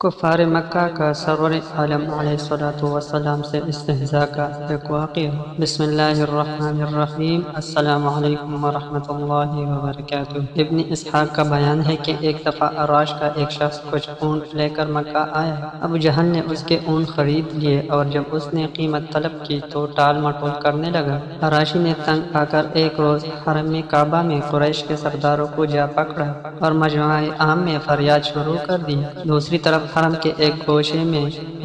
کفار مکہ کا سرور عالم علیہ السلام سے استہزاء کا ایک واقعہ۔ بسم اللہ الرحمن الرحیم۔ السلام علیکم ورحمۃ اللہ وبرکاتہ۔ ابن اسحاق کا بیان ہے کہ ایک دفعہ عراش کا ایک شخص کچھ اونٹ لے کر مکہ آیا۔ ابو جہل نے اس کے اونٹ خرید لیے اور جب اس نے قیمت طلب کی تو ٹال مٹول کرنے لگا۔ عراشی نے تنگ آ کر ایک روز حرم کعبہ میں قریش کے سرداروں کو جا پکڑا اور مجمع عام میں فریاد شروع کر دی۔ دوسری طرف حرم کے ایک گوشے میں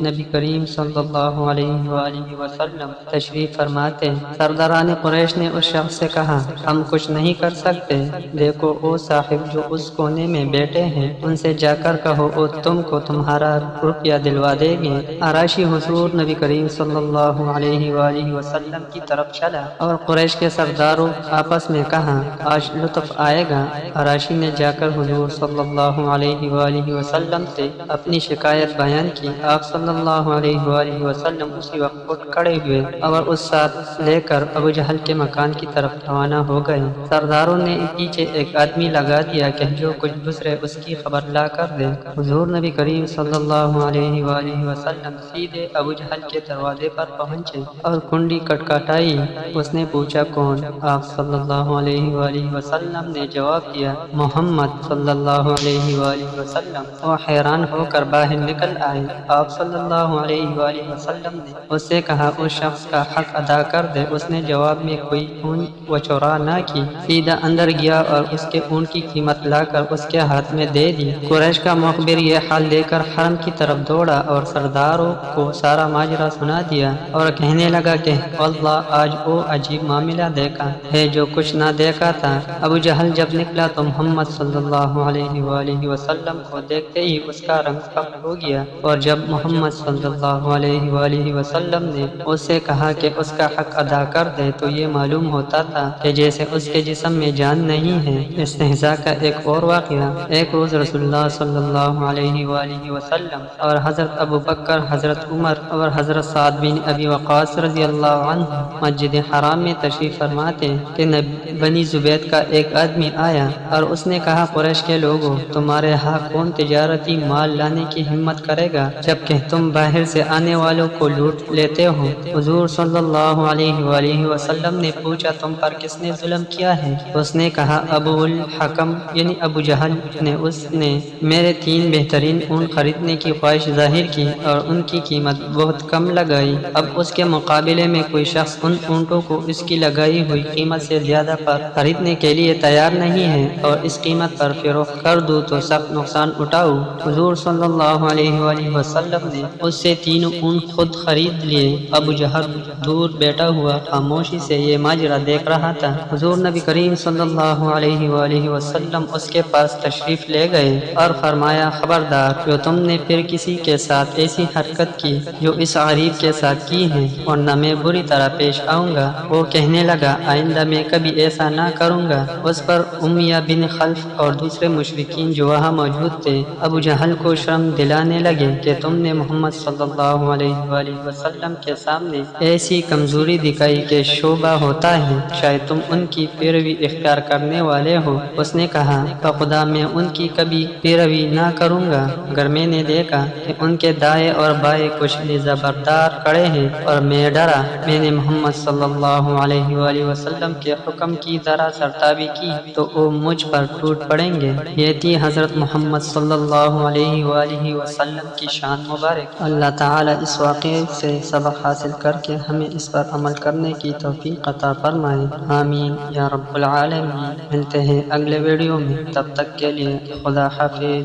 نبی کریم صلی اللہ علیہ وآلہ وسلم تشریف فرماتے۔ سرداران قریش نے اس شخص سے کہا، ہم کچھ نہیں کر سکتے، دیکھو او صاحب جو اس کونے میں بیٹھے ہیں، ان سے جا کر کہو او تم کو تمہارا روپیہ دلوا دیں گے۔ عراشی حضور نبی کریم صلی اللہ علیہ وآلہ وسلم کی طرف چلا اور قریش کے سرداروں آپس میں کہا، آج لطف آئے گا۔ عراشی نے جا کر حضور صلی اللہ علیہ وآلہ وسلم سے اپنی شکایت بیان کی۔ آپ صلی اللہ علیہ وآلہ وسلم اسی وقت اٹھ کھڑے ہوئے اور اس ساتھ لے کر ابو جہل کے مکان کی طرف روانہ ہو گئے۔ سرداروں نے پیچھے ایک آدمی لگا دیا کہ جو کچھ گزرے اس کی خبر لا کر دے۔ حضور نبی کریم صلی اللہ علیہ وآلہ وسلم سیدھے ابو جہل کے دروازے پر پہنچے اور کنڈی کھٹکھٹائی۔ اس نے پوچھا، کون؟ آپ صلی اللہ علیہ وآلہ وسلم نے جواب دیا، محمد صلی اللہ علیہ وآلہ وسلم۔ وہ حیران ہو کر باہر نکل آئے۔ آپ صلی اللہ علیہ وآلہ وسلم نے اس سے کہا، اس شخص کا حق ادا کر دے۔ اس نے جواب میں کوئی اونٹ و چورا نہ کی، سیدھا اندر گیا اور اس کے اونٹ کی قیمت لا کر اس کے ہاتھ میں دے دی۔ قریش کا مخبر یہ حال لے کر حرم کی طرف دوڑا اور سرداروں کو سارا ماجرا سنا دیا اور کہنے لگا کہ واللہ آج وہ عجیب معاملہ دیکھا ہے جو کچھ نہ دیکھا تھا۔ ابو جہل جب نکلا تو محمد صلی اللہ علیہ وآلہ وسلم کو دیکھتے ہی اس کا رنگ سفید ہو گیا، اور جب محمد صلی اللہ علیہ وآلہ وسلم نے اس سے کہا کہ اس کا حق ادا کر دے تو یہ معلوم ہوتا تھا کہ جیسے اس کے جسم میں جان نہیں ہے۔ استہزاء کا ایک اور واقعہ۔ ایک روز رسول اللہ صلی اللہ علیہ وآلہ وسلم اور حضرت ابو بکر، حضرت عمر اور حضرت سعد بن ابی وقاص رضی اللہ عنہ مسجد حرام میں تشریف فرماتے کہ بنی زبید کا ایک آدمی آیا اور اس نے کہا، قریش کے لوگوں، تمہارے ہاں کون تجارتی مال لانے کی ہمت کرے گا جبکہ تم باہر سے آنے والوں کو لوٹ لیتے ہو؟ حضور صلی اللہ علیہ وآلہ وسلم نے پوچھا، تم پر کس نے ظلم کیا ہے؟ اس نے کہا، ابو الحکم یعنی ابو جہل نے۔ اس نے میرے 3 بہترین اونٹ خریدنے کی خواہش ظاہر کی اور ان کی قیمت بہت کم لگائی۔ اب اس کے مقابلے میں کوئی شخص ان اونٹوں کو اس کی لگائی ہوئی قیمت سے زیادہ پر خریدنے کے لیے تیار نہیں ہے اور اس قیمت پر فروخت کر دوں تو سخت نقصان اٹھاؤں۔ حضور صلی اللہ علیہ وآلہ وسلم نے اس سے 3 اونٹ خود خرید لیے۔ ابو جہل دور بیٹھا ہوا خاموشی سے یہ ماجرا دیکھ رہا تھا۔ حضور نبی کریم صلی اللہ علیہ وآلہ وسلم اس کے پاس تشریف لے گئے اور فرمایا، خبردار، جو تم نے پھر کسی کے ساتھ ایسی حرکت کی جو اس غریب کے ساتھ کی ہے، ورنہ میں بری طرح پیش آؤں گا۔ وہ کہنے لگا، آئندہ میں کبھی ایسا نہ کروں گا۔ اس پر امیہ بن خلف اور دوسرے مشرکین جو وہاں موجود تھے ابو جہل کو شرم دلانے لگے کہ تم نے محمد صلی اللہ علیہ وآلہ وسلم کے سامنے ایسی کمزوری دکھائی کہ شبہ ہوتا ہے شاید تم ان کی پیروی اختیار کرنے والے ہو۔ اس نے کہا، بخدا میں ان کی کبھی پیروی نہ کروں گا۔ اگر میں نے دیکھا کہ ان کے دائیں اور بائیں کچھ زبردار کھڑے ہیں اور میں ڈرا، میں نے محمد صلی اللہ علیہ وآلہ وسلم کے حکم کی ذرا سرتابی کی تو وہ مجھ پر ٹوٹ پڑیں گے۔ یہ تھی حضرت محمد صلی اللہ علیہ وآلہ وسلم کی شان مبارک۔ اللہ تعالیٰ اس واقعے سے سبق حاصل کر کے ہمیں اس پر عمل کرنے کی توفیق عطا فرمائے، آمین یا رب العالمین۔ ملتے ہیں اگلے ویڈیو میں، تب تک کے لیے خدا حافظ۔